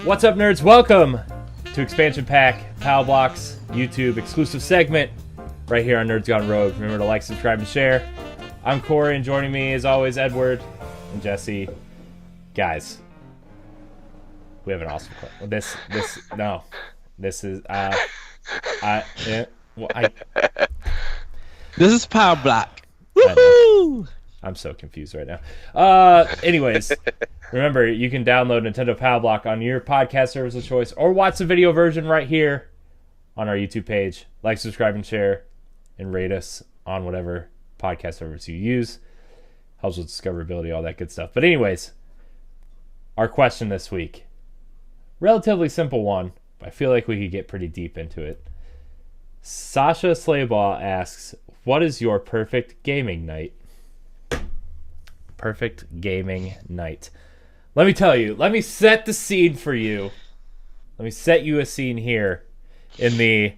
What's up, nerds? Welcome to Expansion Pack, Powblock's YouTube exclusive segment right here on Nerds Gone Rogue. Remember to like, subscribe, and share. I'm Corey, and joining me, as always, Edward and Jesse. Guys, we have an awesome clip. This is This is Powblock. Woohoo! I'm so confused right now. Anyways, remember, you can download Nintendo Powblock on your podcast service of choice or watch the video version right here on our YouTube page. Like, subscribe, and share, and rate us on whatever podcast service you use. Helps with discoverability, all that good stuff. But anyways, our question this week. Relatively simple one, but I feel like we could get pretty deep into it. Sasha Slaybaugh asks, what is your perfect gaming night? Perfect gaming night. Let me tell you. Let me set the scene for you. Let me set you a scene here in the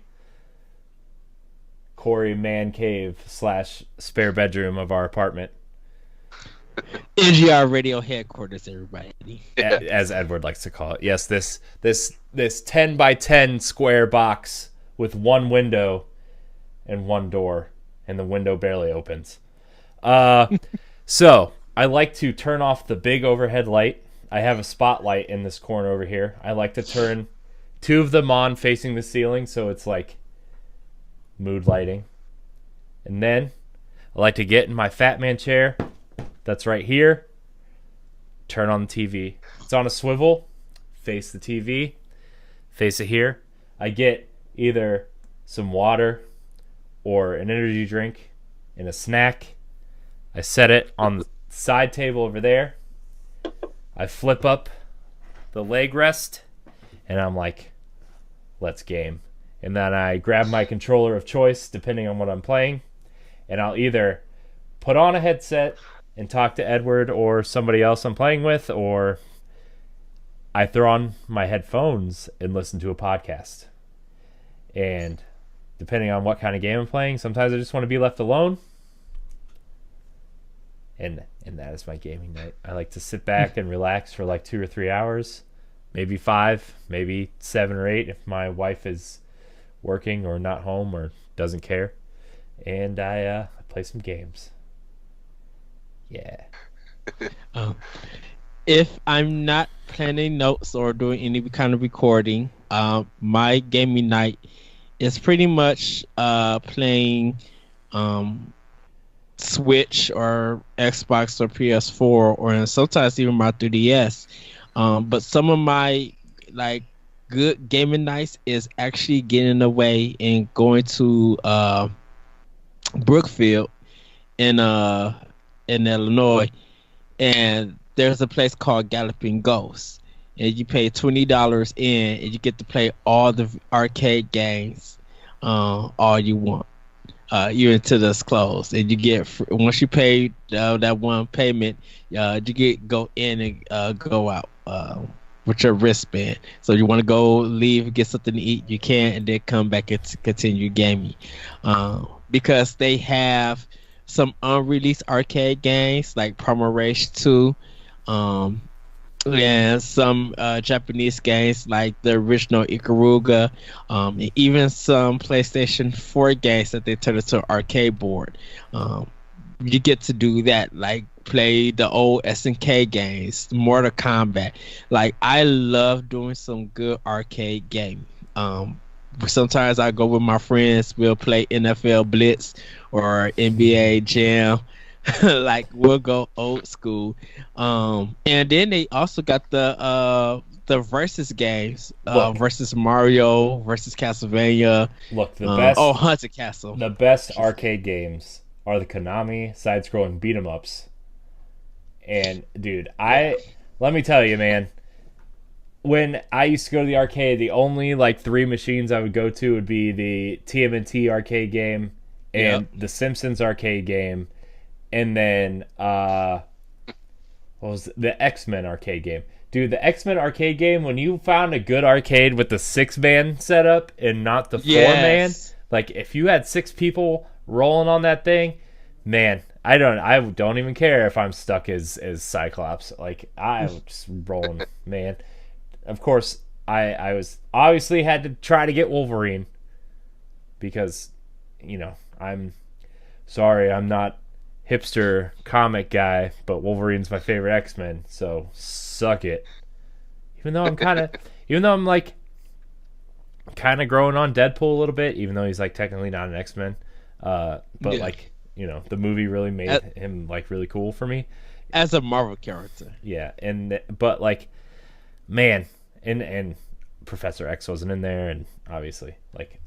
Corey man cave / spare bedroom of our apartment. NGR Radio headquarters, everybody. As Edward likes to call it. Yes, this 10 by 10 square box with one window and one door, and the window barely opens. So I like to turn off the big overhead light. I have a spotlight in this corner over here. I like to turn two of them on facing the ceiling, so it's like mood lighting. And then I like to get in my fat man chair that's right here, turn on the TV. It's on a swivel, face the TV, face it here. I get either some water or an energy drink and a snack. I set it on the side table over there. I flip up the leg rest, and I'm like, let's game. And then I grab my controller of choice, depending on what I'm playing, and I'll either put on a headset and talk to Edward or somebody else I'm playing with, or I throw on my headphones and listen to a podcast. And depending on what kind of game I'm playing, sometimes I just want to be left alone. And that is my gaming night. I like to sit back and relax for like 2 or 3 hours, maybe 5, maybe 7 or 8 if my wife is working or not home or doesn't care. And I play some games. Yeah. If I'm not planning notes or doing any kind of recording, my gaming night is pretty much playing Switch or Xbox or PS4 or sometimes even my 3DS. But some of my good gaming nights is actually getting away and going to Brookfield in Illinois, and there's a place called Galloping Ghost, and you pay $20 in and you get to play all the arcade games all you want. You're into this closed, and you get once you pay that one payment, you get go in and go out with your wristband. So you want to go leave, get something to eat, you can, and then come back and continue gaming, because they have some unreleased arcade games like Promo Race 2, and some Japanese games like the original Ikaruga, and even some PlayStation 4 games that they turned into an arcade board. You get to do that, like play the old SNK games, Mortal Kombat. Like, I love doing some good arcade gaming. Sometimes I go with my friends, we'll play NFL Blitz or NBA Jam. Like, we'll go old school. And then they also got the versus games, versus Mario, versus Castlevania. Look, the best. Haunted Castle. The best arcade games are the Konami side-scrolling beat-em-ups. And dude, let me tell you, man. When I used to go to the arcade, the only 3 machines I would go to would be the TMNT arcade game and the Simpsons arcade game, and then what was the X-Men arcade game. Dude, the X-Men arcade game, when you found a good arcade with the 6-man setup and not the 4-man, like if you had 6 people rolling on that thing, man, I don't even care if I'm stuck as Cyclops. Like, I'm just rolling, man. of course, I was obviously had to try to get Wolverine because, I'm sorry, I'm not hipster comic guy, but Wolverine's my favorite X-Men, so suck it. Even though I'm like kind of growing on Deadpool a little bit, even though he's like technically not an X-Men. But like, the movie really made him like really cool for me as a Marvel character. Yeah, but like, man, and Professor X wasn't in there, and obviously, like,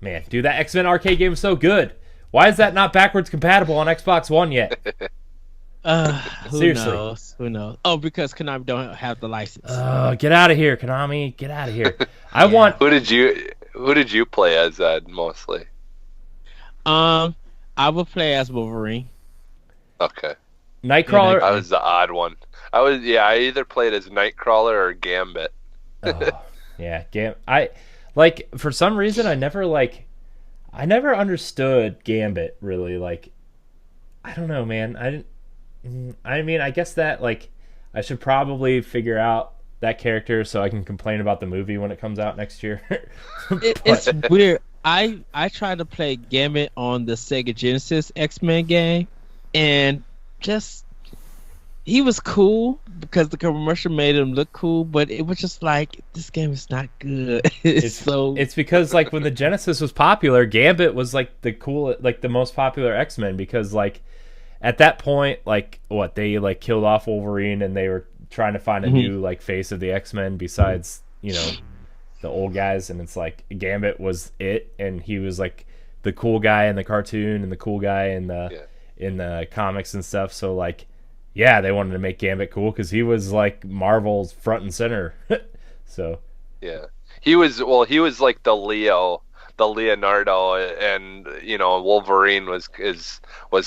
man, dude, that X-Men arcade game was so good. Why is that not backwards compatible on Xbox One yet? Seriously. Who knows? Oh, because Konami don't have the license. Get out of here, Konami. Get out of here. Who did you play as, Ed, mostly? I would play as Wolverine. Okay. Nightcrawler. I was the odd one. I either played as Nightcrawler or Gambit. I like, for some reason I never understood Gambit really. Like, I don't know, man. I mean, I guess that, like, I should probably figure out that character so I can complain about the movie when it comes out next year. It's weird. I tried to play Gambit on the Sega Genesis X-Men game, and just he was cool because the commercial made him look cool, but it was just like, this game is not good. It's because, like, when the Genesis was popular, Gambit was like the most popular X-Men, because, like, at that point, like, they like killed off Wolverine and they were trying to find a new like face of the X-Men besides, the old guys, and it's like Gambit was it, and he was like the cool guy in the cartoon and the cool guy in the comics and stuff. So, like, yeah, they wanted to make Gambit cool because he was like Marvel's front and center. So yeah, he was like the Leonardo, and Wolverine was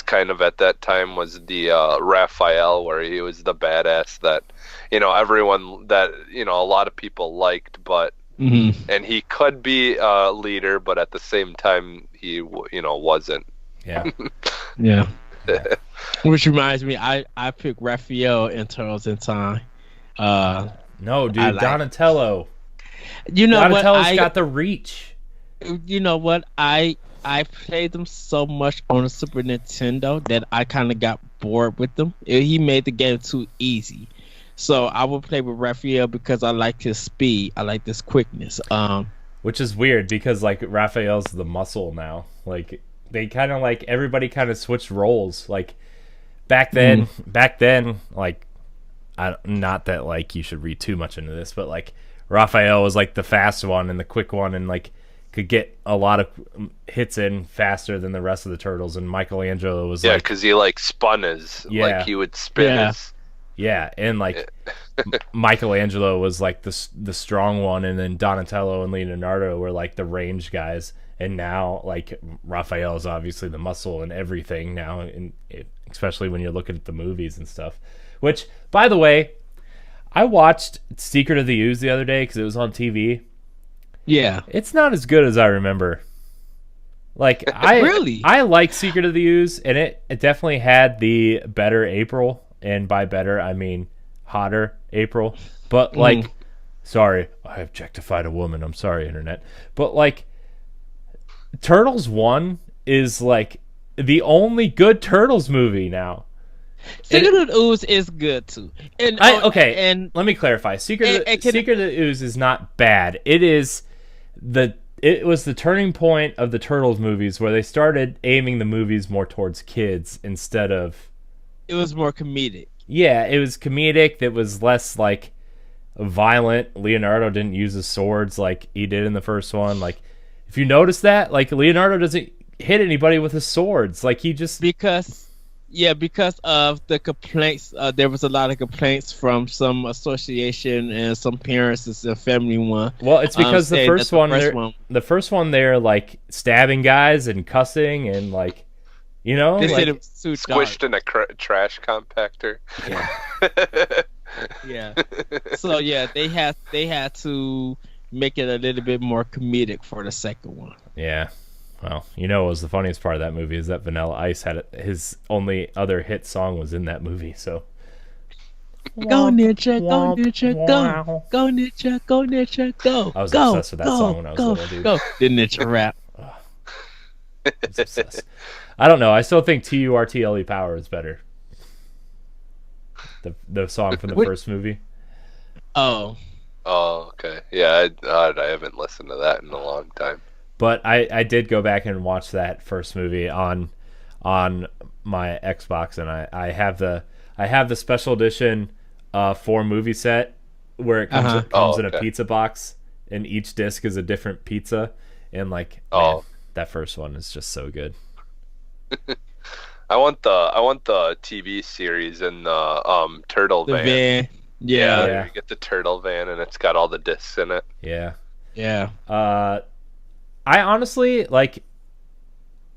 kind of at that time was the Raphael, where he was the badass that everyone that a lot of people liked, but and he could be a leader, but at the same time he wasn't. Yeah. Yeah. Which reminds me, I picked Raphael in Turtles in Time. No, dude, Donatello. Donatello's got the reach. You know what? I played them so much on the Super Nintendo that I kind of got bored with them. He made the game too easy. So I would play with Raphael because I like his speed. I like this quickness. Which is weird because, like, Raphael's the muscle now. Like, they kind of, like, everybody kind of switched roles. Like, back then, like, not that, like, you should read too much into this, but, like, Raphael was, like, the fast one and the quick one, and, like, could get a lot of hits in faster than the rest of the turtles. And Michelangelo was because he, like, spun like, he would spin his. Yeah, and, like, Michelangelo was like the strong one, and then Donatello and Leonardo were like the range guys, and now, like, Raphael is obviously the muscle and everything now, and especially when you're looking at the movies and stuff. Which, by the way, I watched Secret of the Ooze the other day because it was on TV. Yeah, it's not as good as I remember. Like, I like Secret of the Ooze, and it definitely had the better April. And by better, I mean hotter April. But, like, sorry, I objectified a woman. I'm sorry, Internet. But, like, Turtles 1 is, like, the only good Turtles movie now. Secret of the Ooze is good, too. And let me clarify. Secret of the Ooze is not bad. It was the turning point of the Turtles movies where they started aiming the movies more towards kids instead of... It was more comedic. Yeah, it was comedic. That was less, like, violent. Leonardo didn't use his swords like he did in the first one. Like, if you notice that, like, Leonardo doesn't hit anybody with his swords. Like, he just... Because of the complaints. There was a lot of complaints from some association and some parents. It's a family one. Well, it's because the first one, they're, like, stabbing guys and cussing and, like... You know, they like, said it was too squished dark. in a trash compactor. Yeah. Yeah. So yeah, they had to make it a little bit more comedic for the second one. Yeah. Well, what was the funniest part of that movie is that Vanilla Ice had his only other hit song was in that movie. So Go Ninja, go Ninja, go. Go Ninja, go Ninja, go. I was go, obsessed with that go, song when I was go, little, dude. Go. The Ninja rap. I was obsessed. I don't know. I still think TURTLE Power is better. The song from the first movie. Oh. Oh, okay. Yeah, I haven't listened to that in a long time. But I did go back and watch that first movie on my Xbox, and I have the special edition 4 movie set where it comes in a pizza box, and each disc is a different pizza, and like man, that first one is just so good. I want the TV series in the turtle van. Yeah. You get the turtle van and it's got all the discs in it. Yeah. Yeah. I honestly like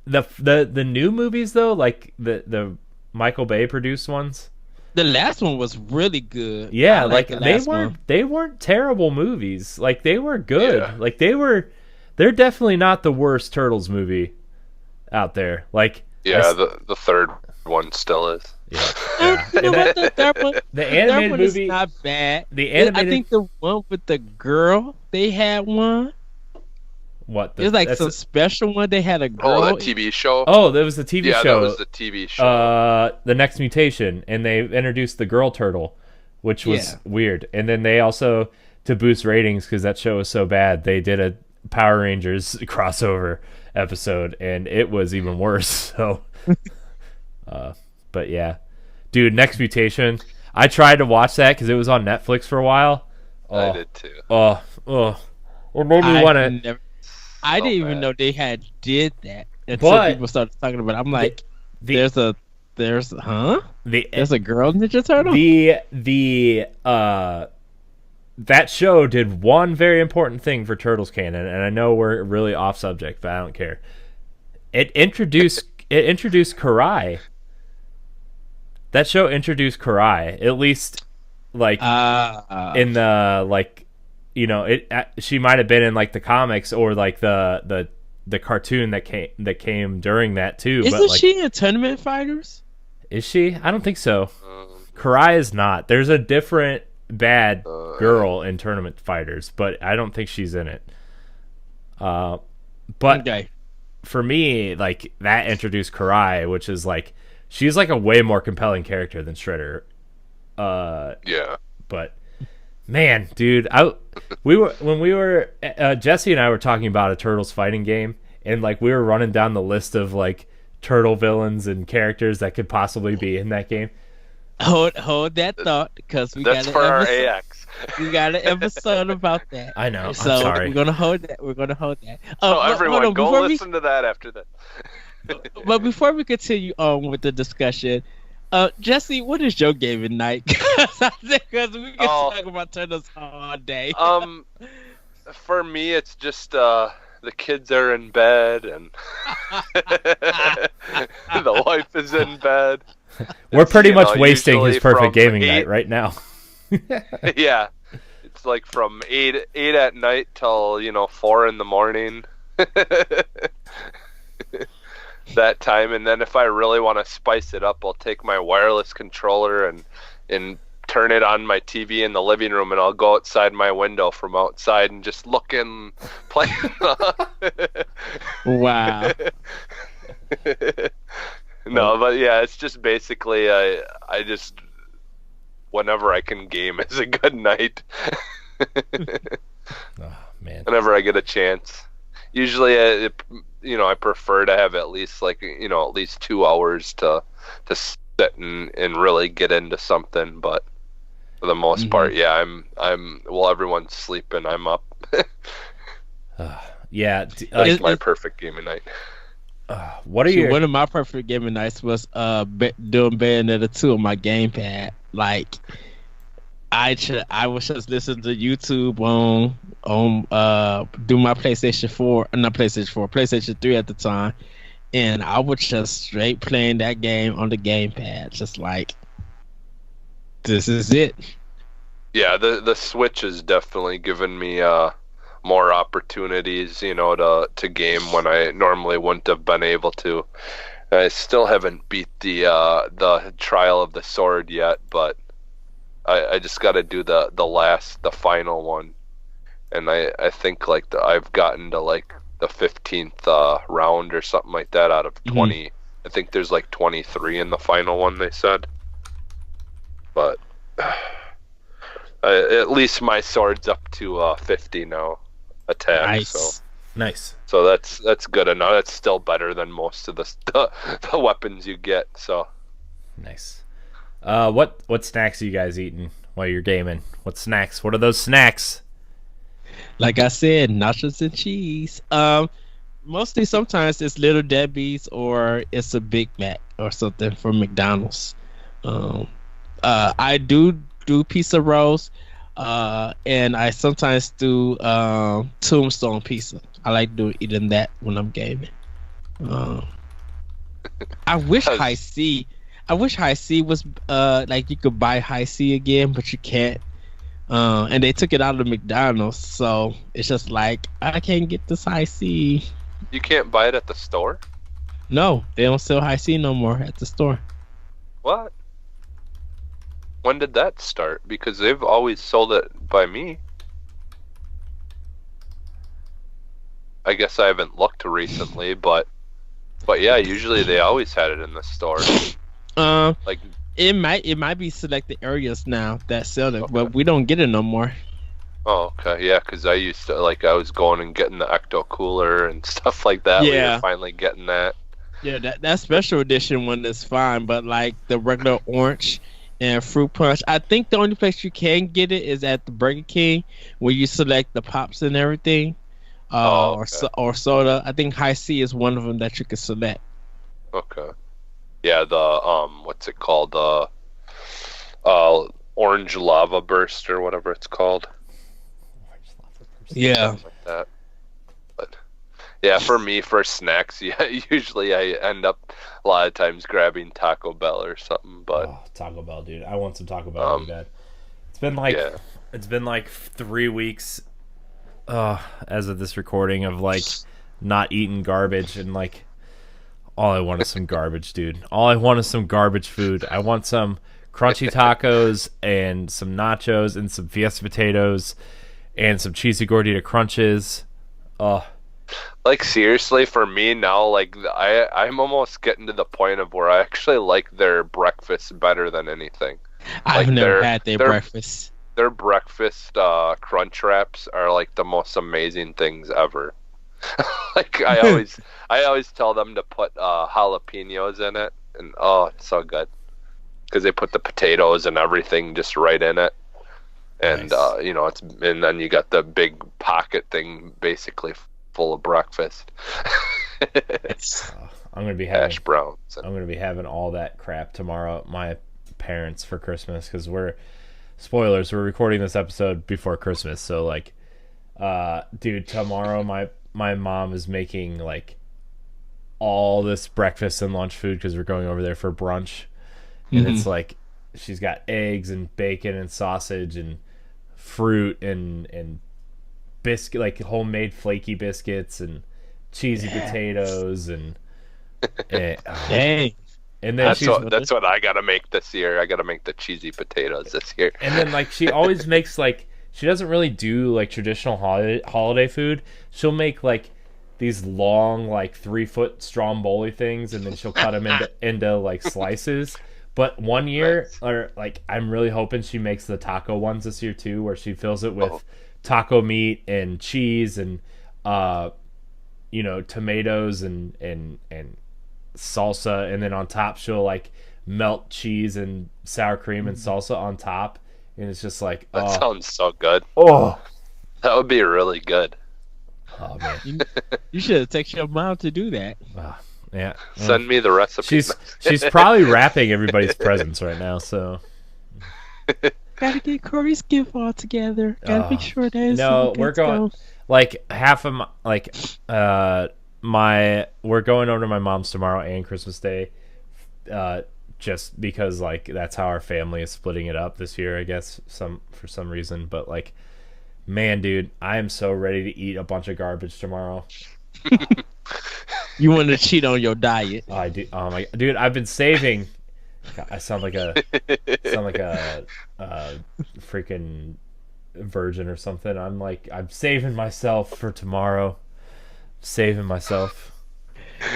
the new movies though, like the Michael Bay produced ones. The last one was really good. Yeah, like they weren't terrible movies. Like they were good. Yeah. Like they're definitely not the worst Turtles movie out there. Like the third one still is. Yeah. You know what? The third one, the animated one movie is not bad. The animated, I think the one with the girl, they had one. What? It was like some special one. They had a girl. Oh, the TV show. Oh, that was the TV show. Yeah, that was the TV show. The Next Mutation, and they introduced the girl turtle, which was weird. And then they also, to boost ratings, because that show was so bad, they did a Power Rangers crossover episode, and it was even worse. So, but yeah, dude, Next Mutation. I tried to watch that because it was on Netflix for a while. I did too. It made me want to. I didn't even know they did that until people started talking about it. I'm like, there's a girl Ninja Turtle? That show did one very important thing for Turtles canon, and I know we're really off subject, but I don't care. It introduced Karai. That show introduced Karai, at least like in the like. You know, she might have been in like the comics or like the cartoon that came during that too. Isn't she in Tournament Fighters? Is she? I don't think so. Karai is not. There's a different bad girl in Tournament Fighters, but I don't think she's in it. But for me, like that introduced Karai, which is like she's like a way more compelling character than Shredder. Yeah. But man, dude, Jesse and I were talking about a Turtles fighting game, and like we were running down the list of like turtle villains and characters that could possibly be in that game. Hold that thought, because that's for our AX. We got an episode about that. I know. So I'm sorry. We're gonna hold that. Everyone, go listen to that after that. But before we continue on with the discussion, Jesse, what is your gaming night? Because we can talk about Turtles all day. For me, it's just the kids are in bed and the wife is in bed. We're pretty much wasting his perfect gaming night right now. Yeah, it's like from 8 at night till 4 in the morning. That time, and then if I really want to spice it up, I'll take my wireless controller and turn it on my TV in the living room, and I'll go outside my window from outside and just look and play. Wow. No, but yeah, it's just basically I just whenever I can game is a good night. Oh man! Whenever I get a chance. Usually, I prefer to have at least at least 2 hours to sit and really get into something. But for the most part, yeah, I'm while everyone's sleeping, I'm up. Yeah, that's my perfect gaming night. What are you? One of my perfect gaming nights was doing Bayonetta 2 on my gamepad. Like, I was just listening to YouTube on do my PlayStation 3 at the time, and I was just straight playing that game on the gamepad, just like, this is it. Yeah, the Switch has definitely given me more opportunities, to game when I normally wouldn't have been able to. I still haven't beat the Trial of the Sword yet, but I just got to do the final one, and I think like I've gotten to like the 15th round or something like that out of 20. I think there's like 23 in the final one, they said. But at least my sword's up to 50 now attack. Nice. Nice. So that's good enough. That's still better than most of the weapons you get. So nice. What snacks are you guys eating while you're gaming? What snacks? What are those snacks? Like I said, nachos and cheese. Mostly sometimes it's Little Debbie's or it's a Big Mac or something from McDonald's. I do pizza rolls, and I sometimes do Tombstone pizza. I like eating that when I'm gaming. I wish High C was like you could buy High C again, but you can't. And they took it out of McDonald's, so it's just like I can't get this High C. You can't buy it at the store? No, they don't sell High C no more at the store. What? When did that start? Because they've always sold it by me. I guess I haven't looked recently, but yeah, usually they always had it in the store. Like it might be selected areas now that sell it, but we don't get it no more. Oh, okay, yeah, because I used to I was going and getting the Ecto Cooler and stuff like that. Yeah, we were finally getting that. Yeah, that special edition one is fine, but like the regular orange and fruit punch, I think the only place you can get it is at the Burger King, where you select the pops and everything, or soda. I think High C is one of them that you can select. Okay. Yeah, the what's it called? Orange Lava Burst or whatever it's called. Yeah. Something like that. But yeah, for me, for snacks, yeah, usually I end up a lot of times grabbing Taco Bell or something. But Taco Bell, dude, I want some Taco Bell really bad. It's been like 3 weeks, as of this recording, of like not eating garbage, and like all I want is some garbage, dude. All I want is some garbage food. I want some crunchy tacos and some nachos and some Fiesta potatoes and some cheesy gordita crunches. Like seriously, for me now, like I'm almost getting to the point of where I actually like their breakfast better than anything. I've never had their breakfast. Their breakfast crunch wraps are like the most amazing things ever. Like I always tell them to put jalapenos in it, and it's so good because they put the potatoes and everything just right in it. And nice. And then you got the big pocket thing basically full of breakfast. I'm gonna be having hash browns. I'm gonna be having all that crap tomorrow at my parents for Christmas, because we're recording this episode before Christmas. So like, dude, tomorrow my mom is making like all this breakfast and lunch food because we're going over there for brunch, and it's like she's got eggs and bacon and sausage and fruit and biscuit, like homemade flaky biscuits and cheesy potatoes and dang. And then that's what I gotta make this year. I gotta make the cheesy potatoes this year. And then like she always makes like, she doesn't really do like traditional holiday food. She'll make like these long like 3-foot stromboli things, and then she'll cut them into like slices. But one year, or like I'm really hoping she makes the taco ones this year too, where she fills it with taco meat and cheese and tomatoes and salsa, and then on top she'll like melt cheese and sour cream and salsa on top, and it's just like that sounds so good. That would be really good. Oh man, you should have texted your mom to do that. Yeah, send me the recipe. She's probably wrapping everybody's presents right now, so gotta get Corey's gift all together. Gotta make sure there's we're going like half of my we're going over to my mom's tomorrow and Christmas Day, just because like that's how our family is splitting it up this year, I guess, for some reason. But like, man, dude, I am so ready to eat a bunch of garbage tomorrow. You want to cheat on your diet? I do. Oh my dude, I've been saving God, I sound like a freaking virgin or something. I'm saving myself for tomorrow. Saving myself.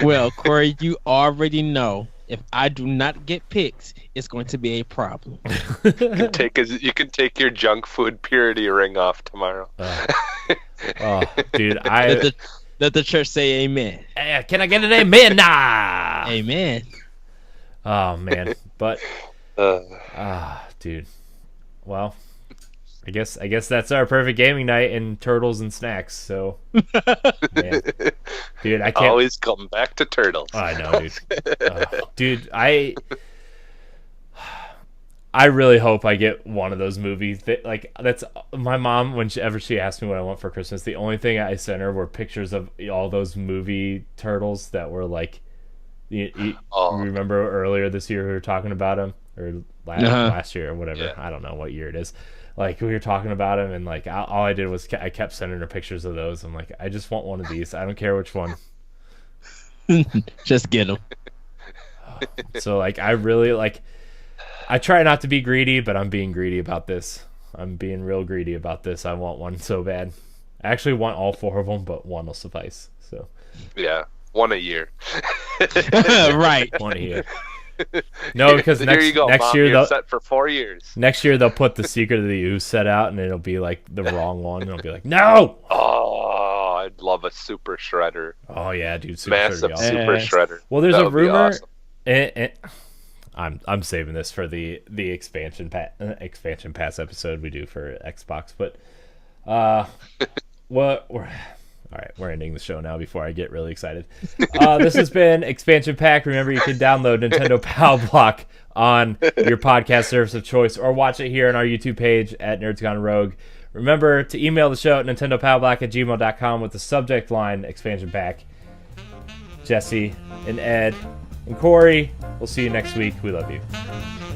Well, Corey, you already know if I do not get picked, it's going to be a problem. You can take your junk food purity ring off tomorrow. Oh, dude, Let the church say amen. Can I get an amen? Nah. Amen. Oh man, but dude. Well, I guess that's our perfect gaming night in turtles and snacks. So, man. Dude, I can't always come back to turtles. I know, dude. Dude, I really hope I get one of those movies. That's my mom. Whenever she asked me what I want for Christmas, the only thing I sent her were pictures of all those movie turtles that were like. You remember earlier this year we were talking about them, or last year or whatever. Yeah. I don't know what year it is. Like, we were talking about them, and like all I did was I kept sending her pictures of those. I'm like, I just want one of these. I don't care which one. Just get them. So like, I really I try not to be greedy, but I'm being greedy about this. I'm being real greedy about this. I want one so bad. I actually want all 4 of them, but one will suffice. So yeah, one a year. Right, one a year. No, because next year you're set for 4 years. Next year they'll put the Secret of the Ooze set out, and it'll be like the wrong one. And I'll be like, no. Oh, I'd love a super shredder. Oh yeah, dude, super massive awesome. super shredder. Well, there's a rumor. Awesome. I'm saving this for the expansion pass episode we do for Xbox, but all right, we're ending the show now before I get really excited. This has been Expansion Pack. Remember, you can download Nintendo Pow Block on your podcast service of choice, or watch it here on our YouTube page at Nerds Gone Rogue. Remember to email the show at nintendopowblock@gmail.com with the subject line Expansion Pack. Jesse and Ed and Corey, we'll see you next week. We love you.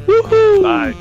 Woohoo! Bye.